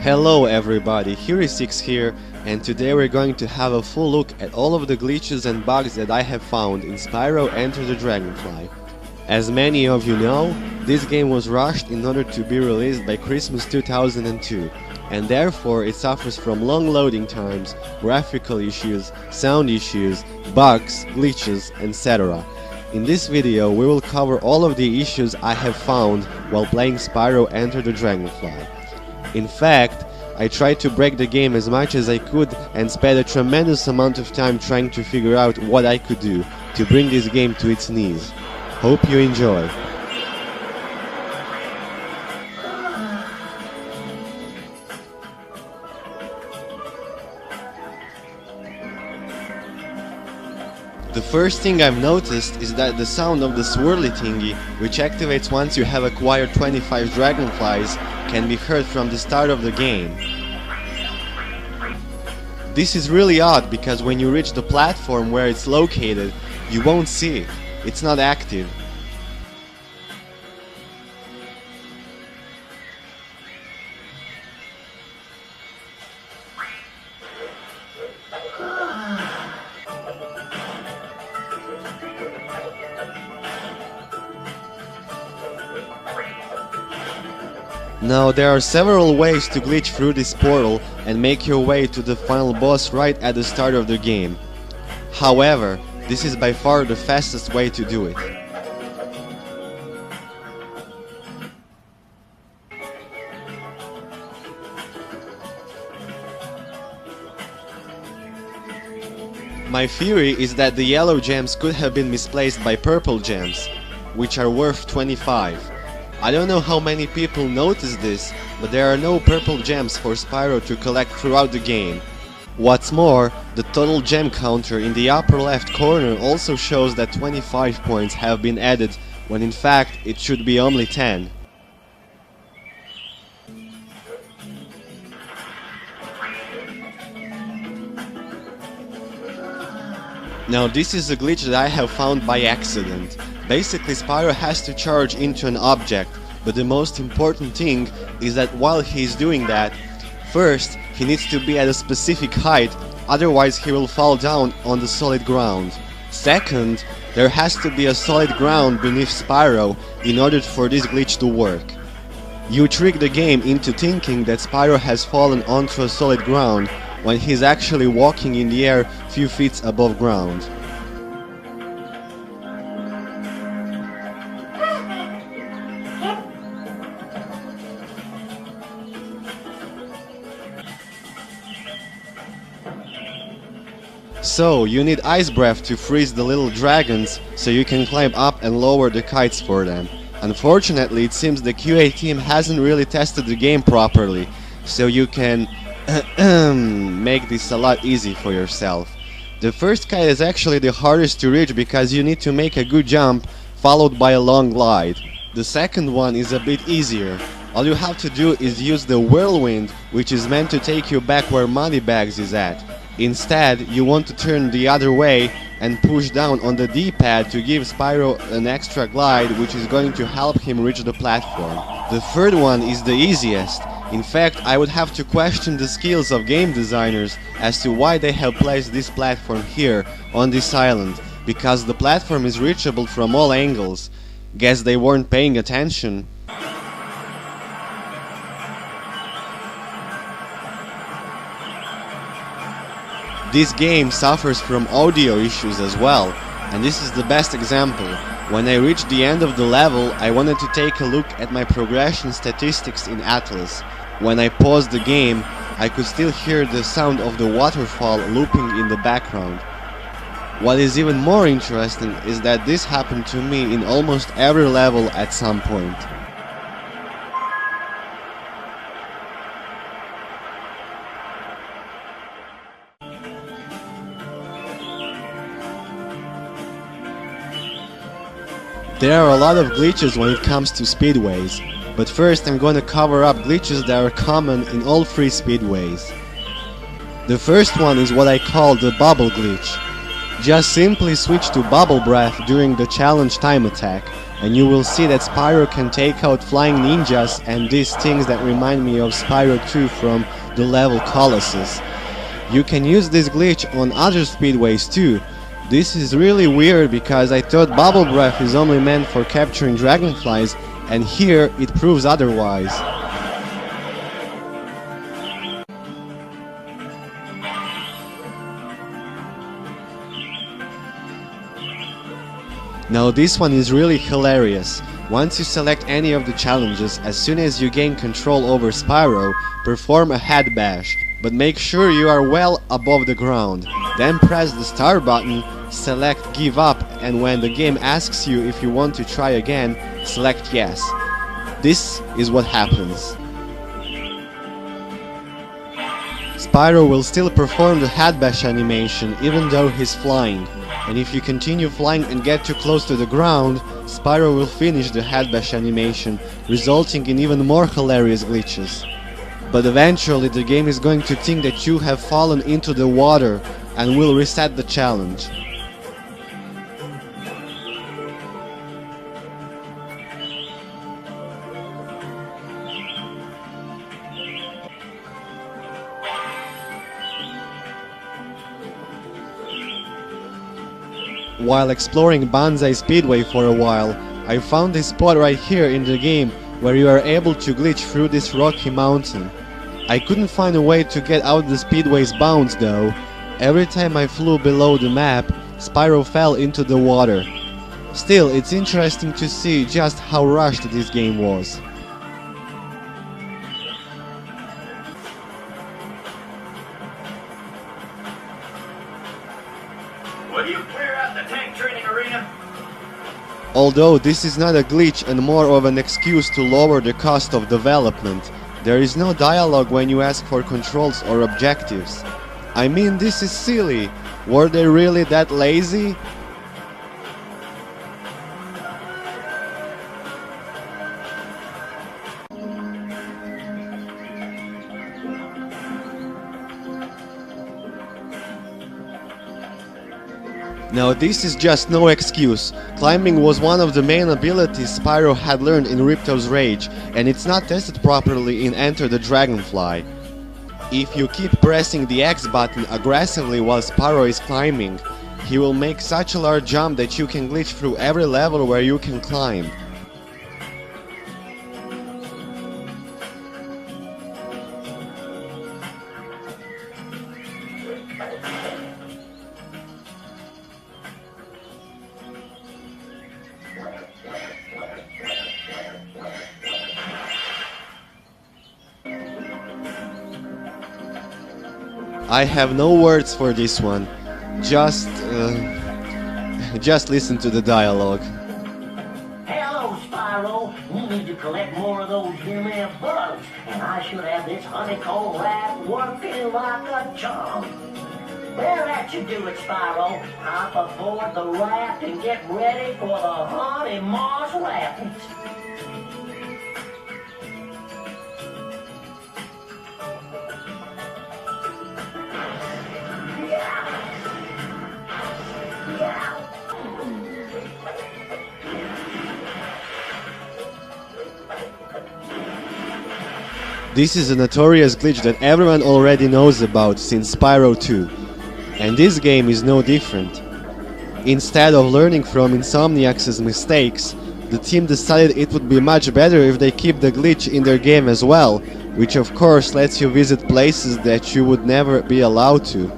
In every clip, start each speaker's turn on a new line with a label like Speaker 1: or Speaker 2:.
Speaker 1: Hello everybody, Heuristix here, and today we're going to have a full look at all of the glitches and bugs that I have found in Spyro Enter the Dragonfly. As many of you know, this game was rushed in order to be released by Christmas 2002, and therefore it suffers from long loading times, graphical issues, sound issues, bugs, glitches, etc. In this video we will cover all of the issues I have found while playing Spyro Enter the Dragonfly. In fact, I tried to break the game as much as I could and spent a tremendous amount of time trying to figure out what I could do to bring this game to its knees. Hope you enjoy. The first thing I've noticed is that the sound of the swirly thingy, which activates once you have acquired 25 dragonflies, can be heard from the start of the game. This is really odd because when you reach the platform where it's located, you won't see it. It's not active. Now there are several ways to glitch through this portal and make your way to the final boss right at the start of the game. However, this is by far the fastest way to do it. My theory is that the yellow gems could have been misplaced by purple gems, which are worth 25. I don't know how many people notice this, but there are no purple gems for Spyro to collect throughout the game. What's more, the total gem counter in the upper left corner also shows that 25 points have been added, when in fact it should be only 10. Now this is a glitch that I have found by accident. Basically Spyro has to charge into an object, but the most important thing is that while he's doing that, first he needs to be at a specific height, otherwise he will fall down on the solid ground. Second, there has to be a solid ground beneath Spyro in order for this glitch to work. You trick the game into thinking that Spyro has fallen onto a solid ground when he's actually walking in the air few feet above ground. So, you need ice breath to freeze the little dragons so you can climb up and lower the kites for them. Unfortunately, it seems the QA team hasn't really tested the game properly, so you can make this a lot easy for yourself. The first kite is actually the hardest to reach because you need to make a good jump followed by a long glide. The second one is a bit easier. All you have to do is use the whirlwind, which is meant to take you back where Moneybags is at. Instead, you want to turn the other way and push down on the D-pad to give Spyro an extra glide, which is going to help him reach the platform. The third one is the easiest. In fact, I would have to question the skills of game designers as to why they have placed this platform here on this island, because the platform is reachable from all angles. Guess they weren't paying attention. This game suffers from audio issues as well, and this is the best example. When I reached the end of the level, I wanted to take a look at my progression statistics in Atlas. When I paused the game, I could still hear the sound of the waterfall looping in the background. What is even more interesting is that this happened to me in almost every level at some point. There are a lot of glitches when it comes to speedways, but first I'm going to cover up glitches that are common in all three speedways. The first one is what I call the bubble glitch. Just simply switch to bubble breath during the challenge time attack. and you will see that Spyro can take out flying ninjas and these things that remind me of Spyro 2 from the level Colossus. You can use this glitch on other speedways too. This is really weird because I thought bubble breath is only meant for capturing dragonflies, and here it proves otherwise. Now this one is really hilarious. Once you select any of the challenges, as soon as you gain control over Spyro, perform a head bash, but make sure you are well above the ground. Then press the start button, select give up, and when the game asks you if you want to try again, select yes. This is what happens. Spyro will still perform the head bash animation even though he's flying. And if you continue flying and get too close to the ground, Spyro will finish the head bash animation, resulting in even more hilarious glitches. But eventually the game is going to think that you have fallen into the water and will reset the challenge. While exploring Banzai Speedway for a while, I found this spot right here in the game where you are able to glitch through this rocky mountain. I couldn't find a way to get out the speedway's bounds though. Every time I flew below the map, Spyro fell into the water. Still, it's interesting to see just how rushed this game was.
Speaker 2: Will you clear out the tank training arena?
Speaker 1: Although this is not a glitch and more of an excuse to lower the cost of development, there is no dialogue when you ask for controls or objectives. I mean, this is silly. Were they really that lazy? Now this is just no excuse. Climbing was one of the main abilities Spyro had learned in Ripto's Rage, and it's not tested properly in Enter the Dragonfly. If you keep pressing the X button aggressively while Spyro is climbing, he will make such a large jump that you can glitch through every level where you can climb. I have no words for this one. Just listen to the dialogue.
Speaker 3: Hello, Spyro. We need to collect more of those here bugs, and I should have this honeycomb raft working like a charm. Well, that should do it, Spyro. Hop aboard the raft and get ready for the Haunted Moss Rapids.
Speaker 1: This is a notorious glitch that everyone already knows about since Spyro 2, and this game is no different. Instead of learning from Insomniac's mistakes, the team decided it would be much better if they keep the glitch in their game as well, which of course lets you visit places that you would never be allowed to.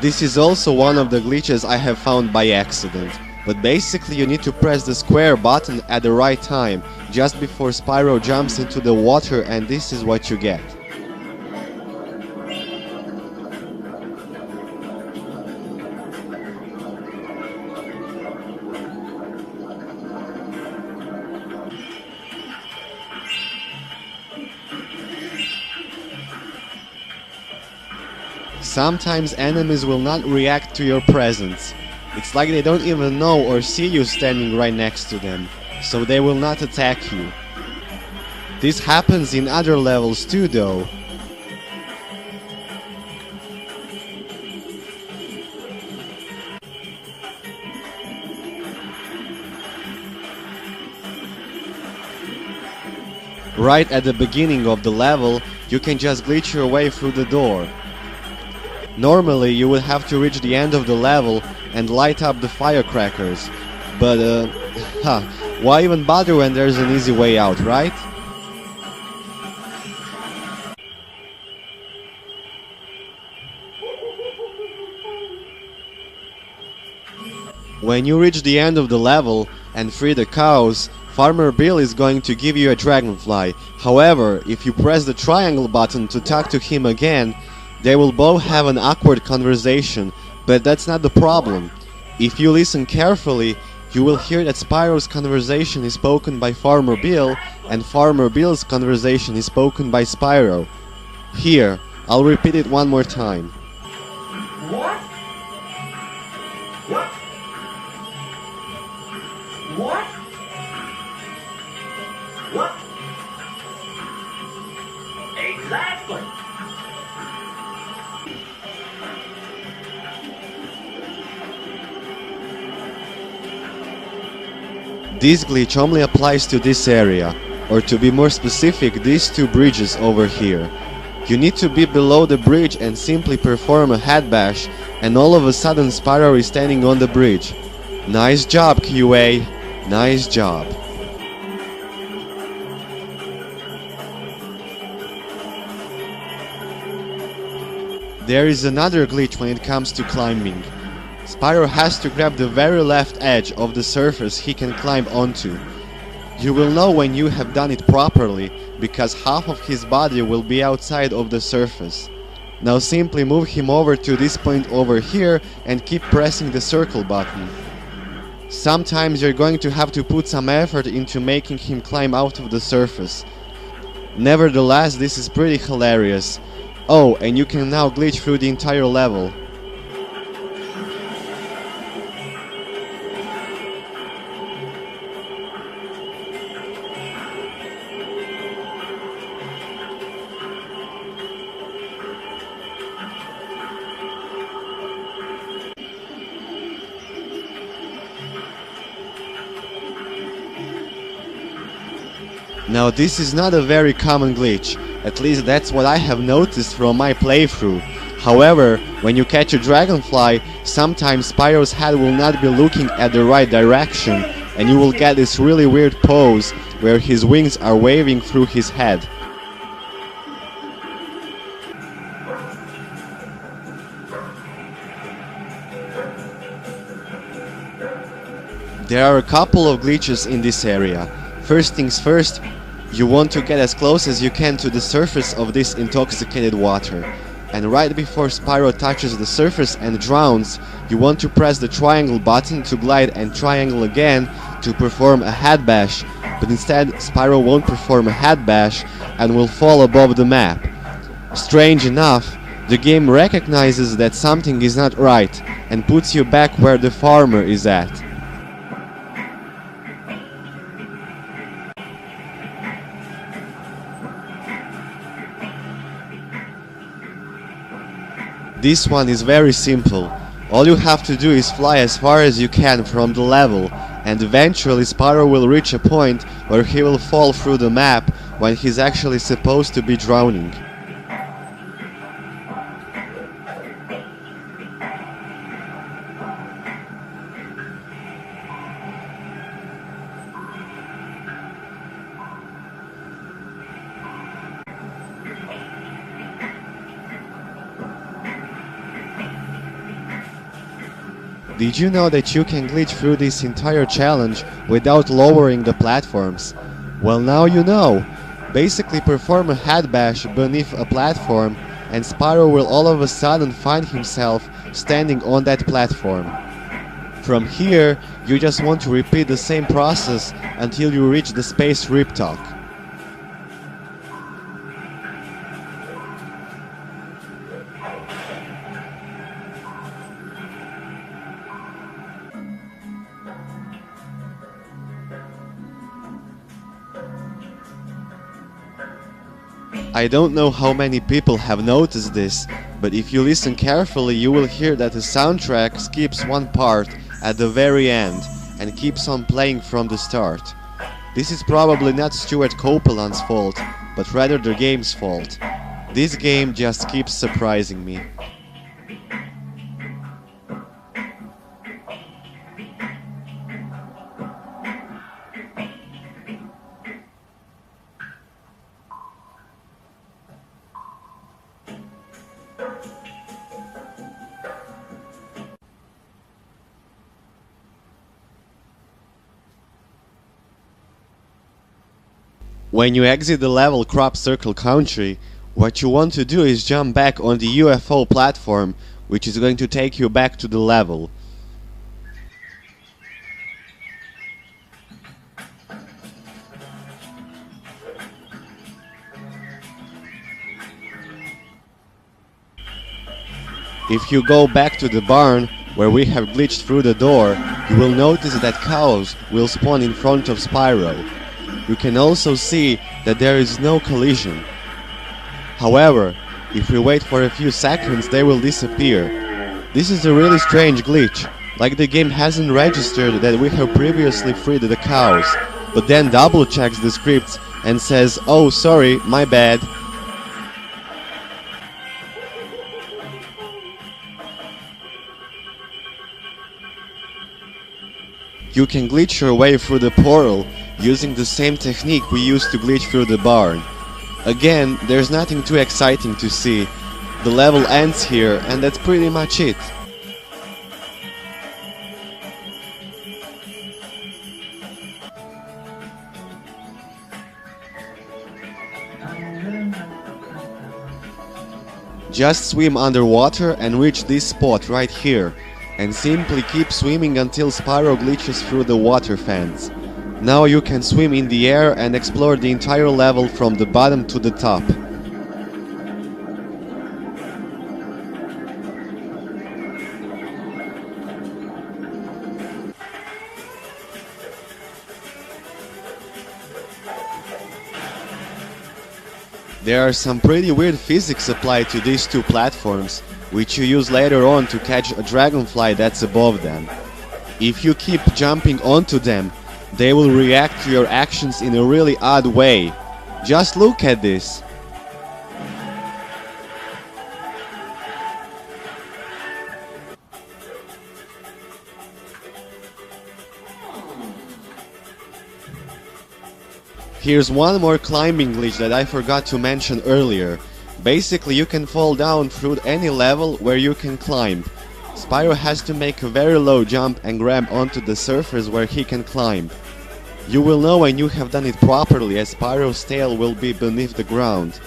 Speaker 1: This is also one of the glitches I have found by accident, but basically you need to press the square button at the right time, just before Spyro jumps into the water, and this is what you get. Sometimes enemies will not react to your presence. It's like they don't even know or see you standing right next to them, so they will not attack you. This happens in other levels too though. Right at the beginning of the level, you can just glitch your way through the door. Normally, you would have to reach the end of the level and light up the firecrackers, but why even bother when there's an easy way out, right? When you reach the end of the level and free the cows, Farmer Bill is going to give you a Dragonfly. However, if you press the triangle button to talk to him again, they will both have an awkward conversation, but that's not the problem. If you listen carefully, you will hear that Spyro's conversation is spoken by Farmer Bill and Farmer Bill's conversation is spoken by Spyro. Here, I'll repeat it one more time.
Speaker 3: What? What? What? What? Exactly.
Speaker 1: This glitch only applies to this area, or to be more specific, these two bridges over here. You need to be below the bridge and simply perform a head bash, and all of a sudden Spyro is standing on the bridge. Nice job, QA. Nice job. There is another glitch when it comes to climbing. Spyro has to grab the very left edge of the surface he can climb onto. You will know when you have done it properly, because half of his body will be outside of the surface. Now simply move him over to this point over here and keep pressing the circle button. Sometimes you're going to have to put some effort into making him climb out of the surface. Nevertheless, this is pretty hilarious. Oh, and you can now glitch through the entire level. Now this is not a very common glitch, at least that's what I have noticed from my playthrough. However, when you catch a Dragonfly, sometimes Spyro's head will not be looking at the right direction, and you will get this really weird pose where his wings are waving through his head. There are a couple of glitches in this area. First things first, you want to get as close as you can to the surface of this intoxicated water. And right before Spyro touches the surface and drowns, you want to press the triangle button to glide and triangle again to perform a head bash, but instead Spyro won't perform a head bash and will fall above the map. Strange enough, the game recognizes that something is not right and puts you back where the farmer is at. This one is very simple. All you have to do is fly as far as you can from the level, and eventually Spyro will reach a point where he will fall through the map when he's actually supposed to be drowning. Did you know that you can glitch through this entire challenge without lowering the platforms? Well, now you know. Basically perform a head bash beneath a platform and Spyro will all of a sudden find himself standing on that platform. From here, you just want to repeat the same process until you reach the space riptalk. I don't know how many people have noticed this, but if you listen carefully you will hear that the soundtrack skips one part at the very end and keeps on playing from the start. This is probably not Stuart Copeland's fault, but rather the game's fault. This game just keeps surprising me. When you exit the level Crop Circle Country, what you want to do is jump back on the UFO platform, which is going to take you back to the level. If you go back to the barn, where we have glitched through the door, you will notice that cows will spawn in front of Spyro. You can also see that there is no collision. However, if we wait for a few seconds, they will disappear. This is a really strange glitch, like the game hasn't registered that we have previously freed the cows, but then double checks the scripts and says, "Oh, sorry, my bad." You can glitch your way through the portal using the same technique we used to glitch through the barn. Again, there's nothing too exciting to see. The level ends here, and that's pretty much it. Just swim underwater and reach this spot right here, and simply keep swimming until Spyro glitches through the water fence. Now you can swim in the air and explore the entire level from the bottom to the top. There are some pretty weird physics applied to these two platforms, which you use later on to catch a dragonfly that's above them. If you keep jumping onto them, they will react to your actions in a really odd way. Just look at this. Here's one more climbing glitch that I forgot to mention earlier. Basically, you can fall down through any level where you can climb. Spyro has to make a very low jump and grab onto the surface where he can climb. You will know when you have done it properly, as Spyro's tail will be beneath the ground.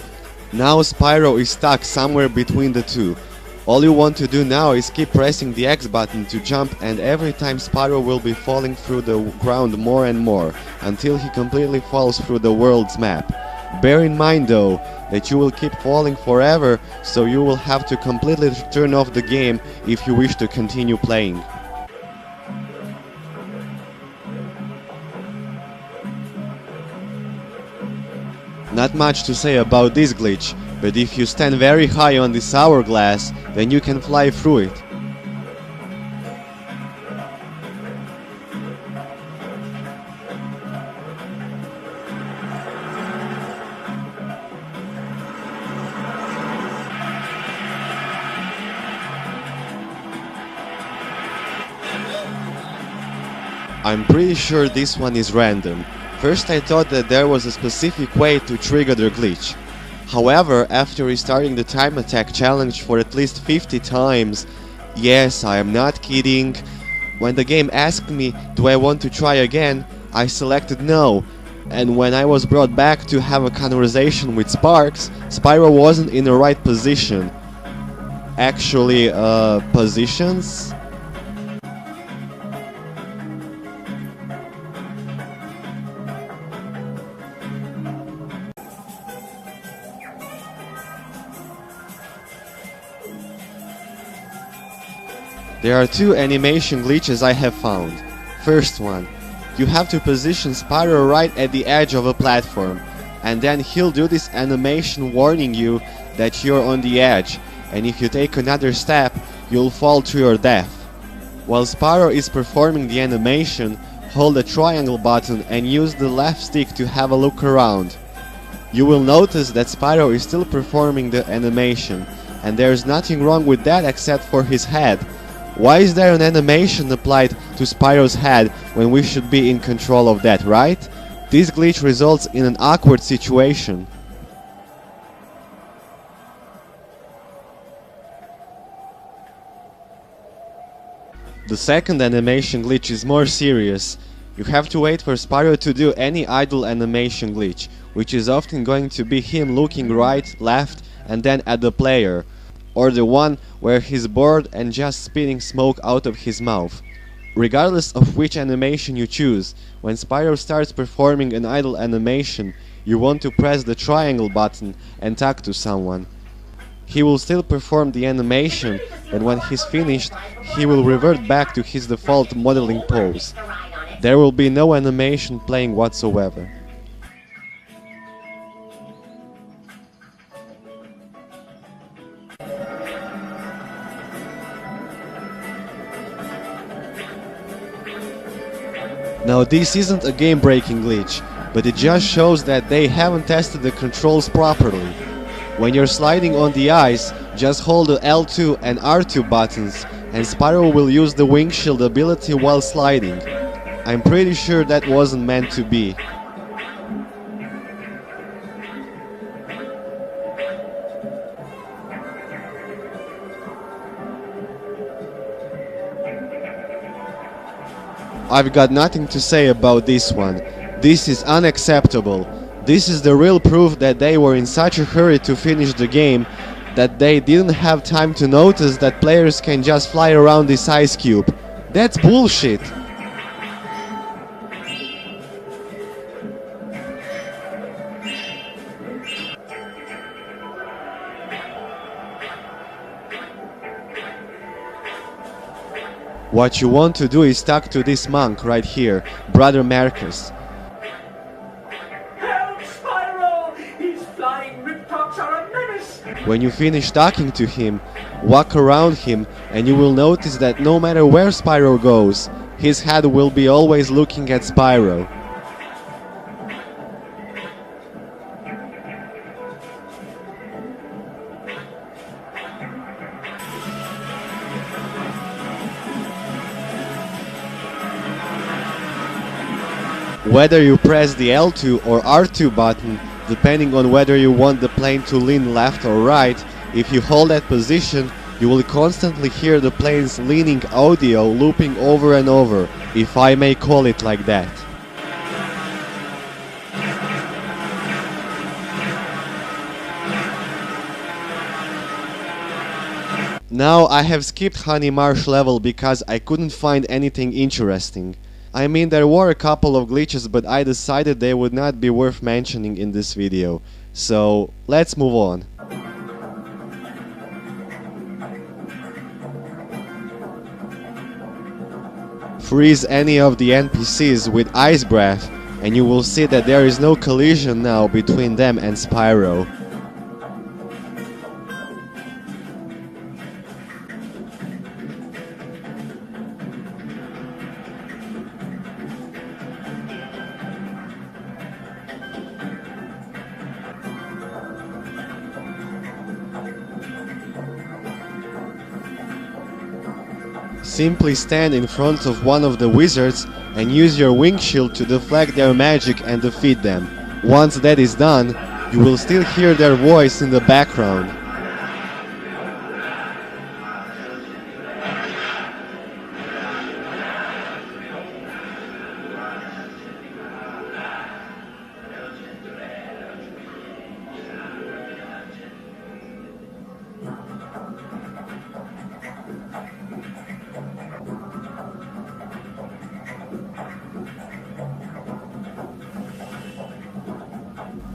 Speaker 1: Now Spyro is stuck somewhere between the two. All you want to do now is keep pressing the X button to jump, and every time Spyro will be falling through the ground more and more, until he completely falls through the world's map. Bear in mind though, that you will keep falling forever, so you will have to completely turn off the game if you wish to continue playing. Not much to say about this glitch, but if you stand very high on this hourglass, then you can fly through it. I'm pretty sure this one is random. First I thought that there was a specific way to trigger the glitch. However, after restarting the time attack challenge for at least 50 times, yes, I am not kidding, when the game asked me do I want to try again, I selected no, and when I was brought back to have a conversation with Sparks, Spyro wasn't in the right position. Actually, positions? There are two animation glitches I have found. First one, you have to position Spyro right at the edge of a platform, and then he'll do this animation warning you that you're on the edge, and if you take another step, you'll fall to your death. While Spyro is performing the animation, hold the triangle button and use the left stick to have a look around. You will notice that Spyro is still performing the animation, and there is nothing wrong with that except for his head. Why is there an animation applied to Spyro's head when we should be in control of that, right? This glitch results in an awkward situation. The second animation glitch is more serious. You have to wait for Spyro to do any idle animation glitch, which is often going to be him looking right, left, and then at the player, or the one where he's bored and just spitting smoke out of his mouth. Regardless of which animation you choose, when Spyro starts performing an idle animation, you want to press the triangle button and talk to someone. He will still perform the animation, but when he's finished, he will revert back to his default modeling pose. There will be no animation playing whatsoever. Now this isn't a game-breaking glitch, but it just shows that they haven't tested the controls properly. When you're sliding on the ice, just hold the L2 and R2 buttons and Spyro will use the wing shield ability while sliding. I'm pretty sure that wasn't meant to be. I've got nothing to say about this one. This is unacceptable. This is the real proof that they were in such a hurry to finish the game that they didn't have time to notice that players can just fly around this ice cube. That's bullshit. What you want to do is talk to this monk right here, Brother Marcus.
Speaker 2: Help, Spyro! These flying rip-tops are a menace!
Speaker 1: When you finish talking to him, walk around him and you will notice that no matter where Spyro goes, his head will be always looking at Spyro. Whether you press the L2 or R2 button, depending on whether you want the plane to lean left or right, if you hold that position, you will constantly hear the plane's leaning audio looping over and over, if I may call it like that. Now I have skipped Honey Marsh level because I couldn't find anything interesting. I mean, there were a couple of glitches, but I decided they would not be worth mentioning in this video. So, let's move on. Freeze any of the NPCs with Ice Breath, and you will see that there is no collision now between them and Spyro. Simply stand in front of one of the wizards and use your wing shield to deflect their magic and defeat them. Once that is done, you will still hear their voice in the background.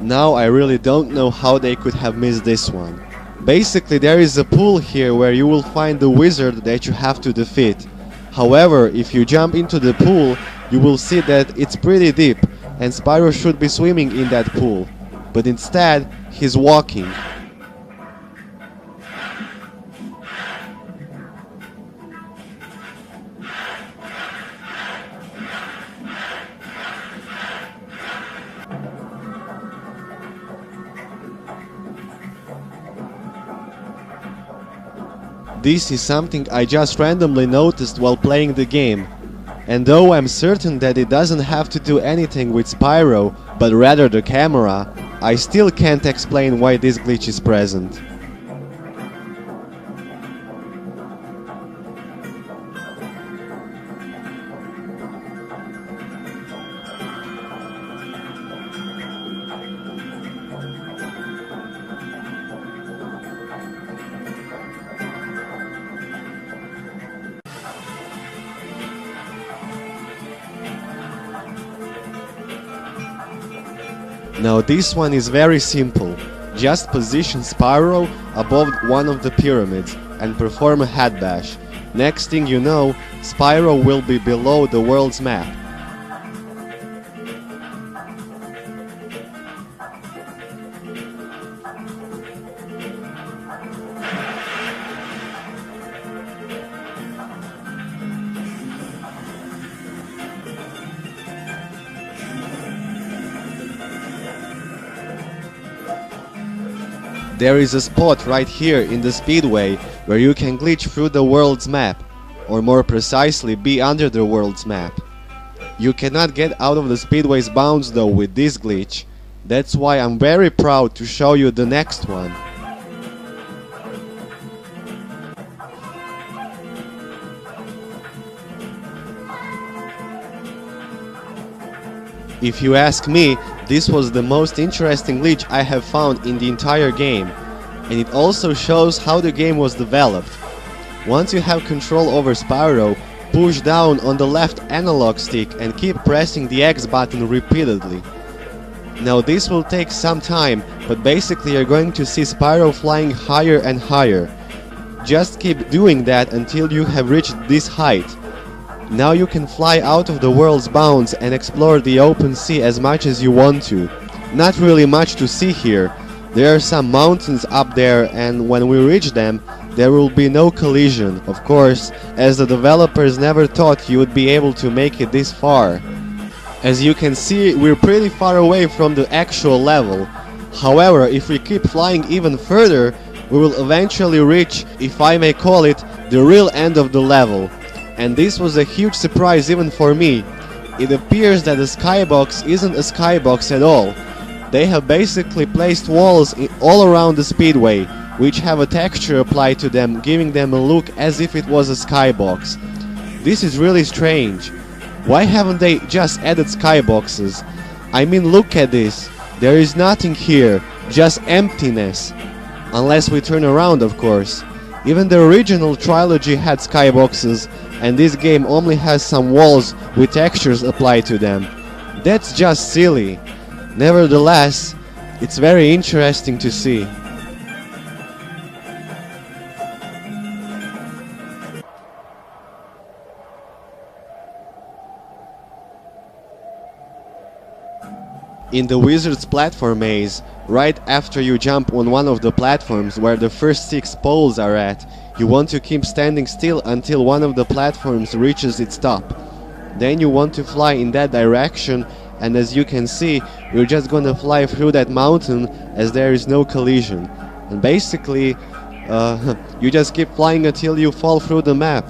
Speaker 1: Now I really don't know how they could have missed this one. Basically, there is a pool here where you will find the wizard that you have to defeat. However, if you jump into the pool, you will see that it's pretty deep and Spyro should be swimming in that pool. But instead, he's walking. This is something I just randomly noticed while playing the game. And though I'm certain that it doesn't have to do anything with Spyro, but rather the camera, I still can't explain why this glitch is present. Now this one is very simple. Just position Spyro above one of the pyramids and perform a head bash. Next thing you know, Spyro will be below the world's map. There is a spot right here in the speedway where you can glitch through the world's map, or more precisely be under the world's map. You cannot get out of the speedway's bounds though with this glitch. That's why I'm very proud to show you the next one. If you ask me, this was the most interesting glitch I have found in the entire game, and it also shows how the game was developed. Once you have control over Spyro, push down on the left analog stick and keep pressing the X button repeatedly. Now this will take some time, but basically you're going to see Spyro flying higher and higher. Just keep doing that until you have reached this height. Now you can fly out of the world's bounds and explore the open sea as much as you want to. Not really much to see here. There are some mountains up there, and when we reach them, there will be no collision, of course, as the developers never thought you would be able to make it this far. As you can see, we're pretty far away from the actual level. However, if we keep flying even further, we will eventually reach, if I may call it, the real end of the level. And this was a huge surprise even for me. It appears that the skybox isn't a skybox at all. They have basically placed walls all around the speedway, which have a texture applied to them, giving them a look as if it was a skybox. This is really strange. Why haven't they just added skyboxes? I mean, look at this. There is nothing here, just emptiness. Unless we turn around, of course. Even the original trilogy had skyboxes, and this game only has some walls with textures applied to them. That's just silly. Nevertheless, it's very interesting to see. In the Wizard's platform maze, right after you jump on one of the platforms where the first 6 poles are at, you want to keep standing still until one of the platforms reaches its top. Then you want to fly in that direction, and as you can see, you're just gonna fly through that mountain as there is no collision. And basically, you just keep flying until you fall through the map.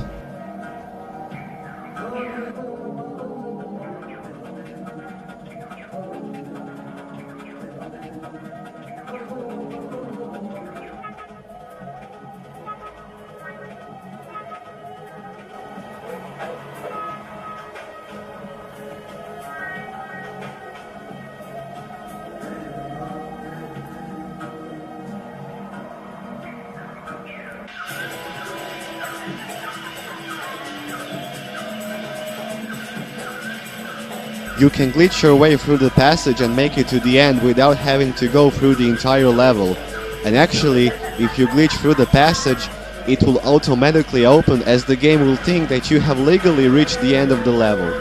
Speaker 1: You can glitch your way through the passage and make it to the end without having to go through the entire level. And actually, if you glitch through the passage, it will automatically open as the game will think that you have legally reached the end of the level.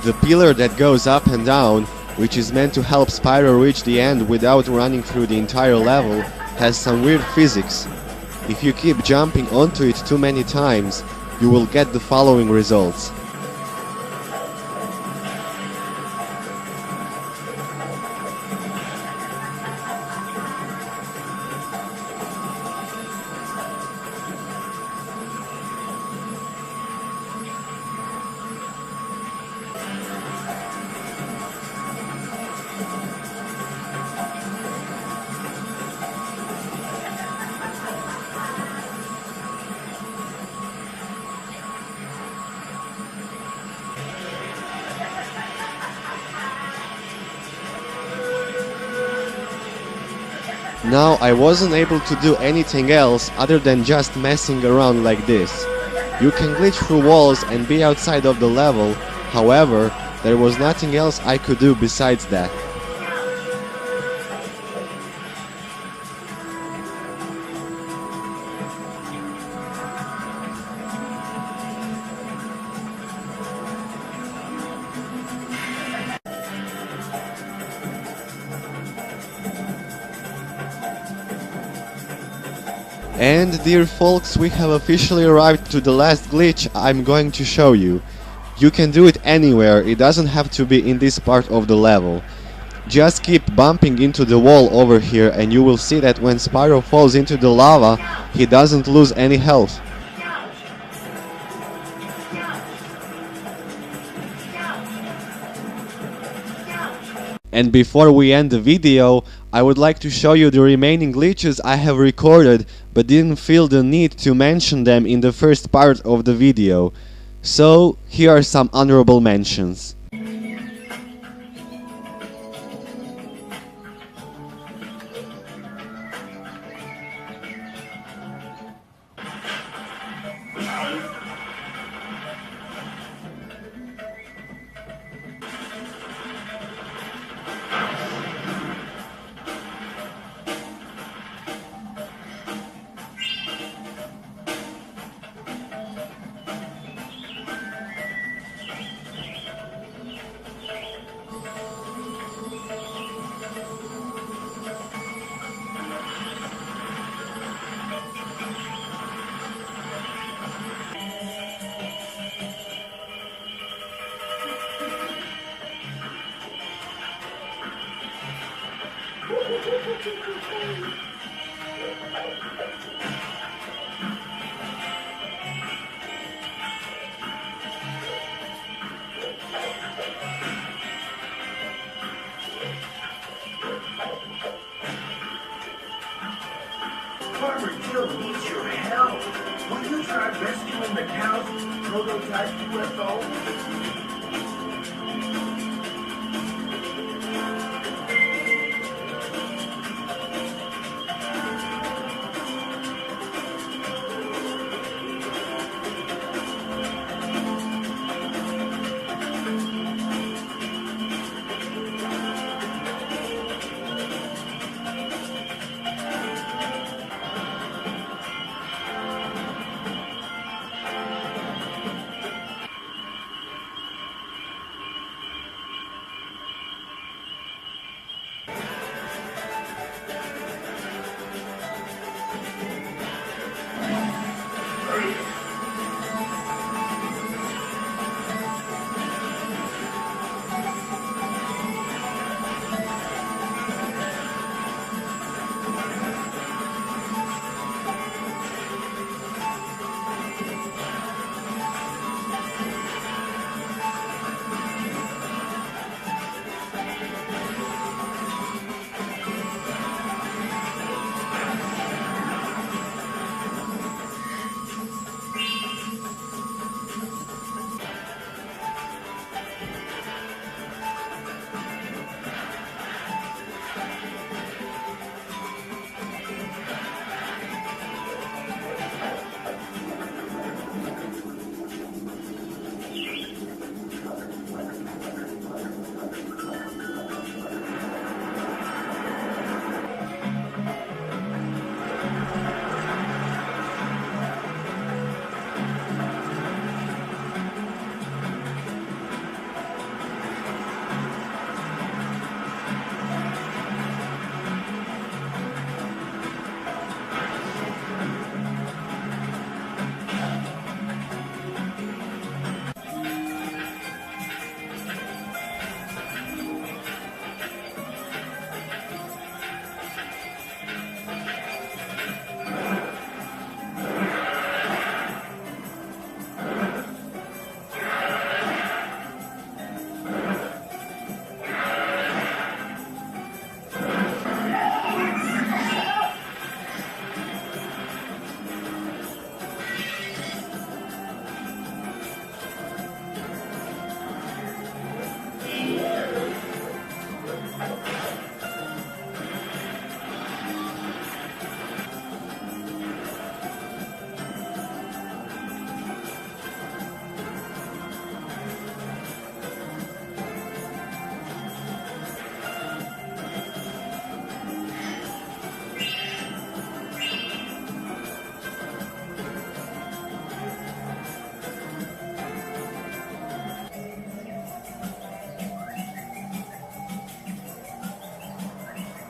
Speaker 1: The pillar that goes up and down, which is meant to help Spyro reach the end without running through the entire level, has some weird physics. if you keep jumping onto it too many times, you will get the following results. Now I wasn't able to do anything else other than just messing around like this. You can glitch through walls and be outside of the level, however, there was nothing else I could do besides that. And dear folks, we have officially arrived to the last glitch I'm going to show you. You can do it anywhere, it doesn't have to be in this part of the level. Just keep bumping into the wall over here and you will see that when Spyro falls into the lava, he doesn't lose any health. And before we end the video, I would like to show you the remaining glitches I have recorded but didn't feel the need to mention them in the first part of the video. So, here are some honorable mentions.
Speaker 2: Farmer Jill needs your help. Will you try rescuing the cow's prototype UFO?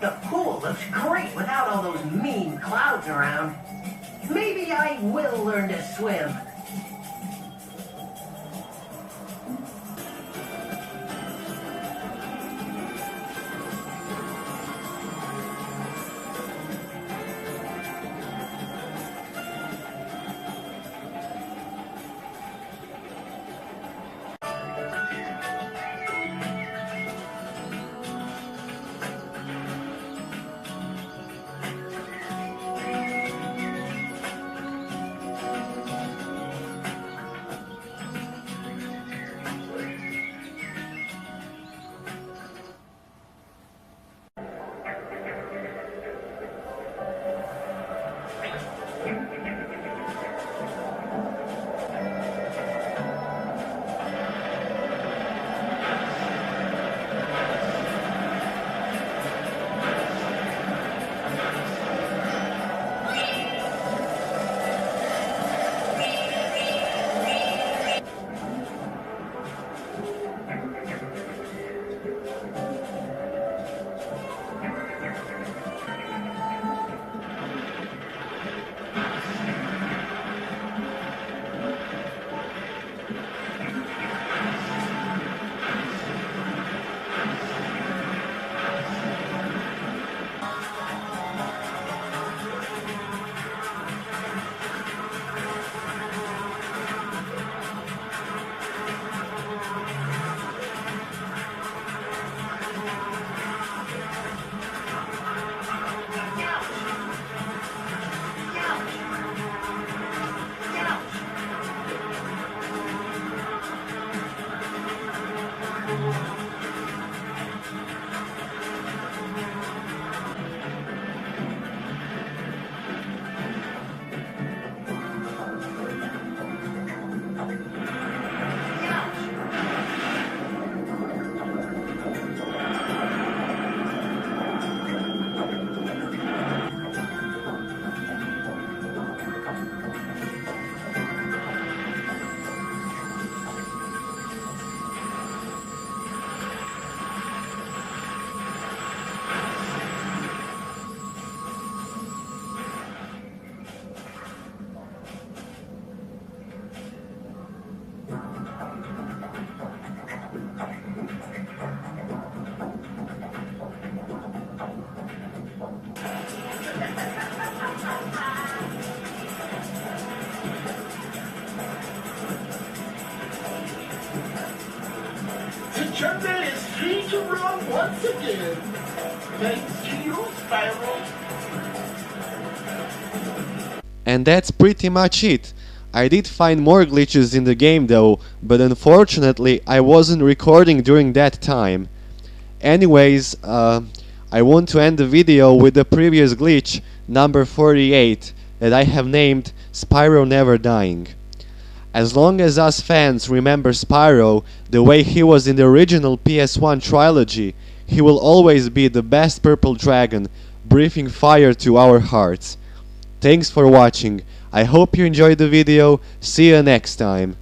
Speaker 3: The pool looks great without all those mean clouds around. Maybe I will learn to swim.
Speaker 2: The jungle is free to roam once again. Thanks to you, Spyro.
Speaker 1: And that's pretty much it. I did find more glitches in the game though, but unfortunately I wasn't recording during that time. Anyways, I want to end the video with the previous glitch, number 48, that I have named Spyro Never Dying. As long as us fans remember Spyro the way he was in the original PS1 trilogy, he will always be the best purple dragon, breathing fire to our hearts. Thanks for watching. I hope you enjoyed the video. See you next time.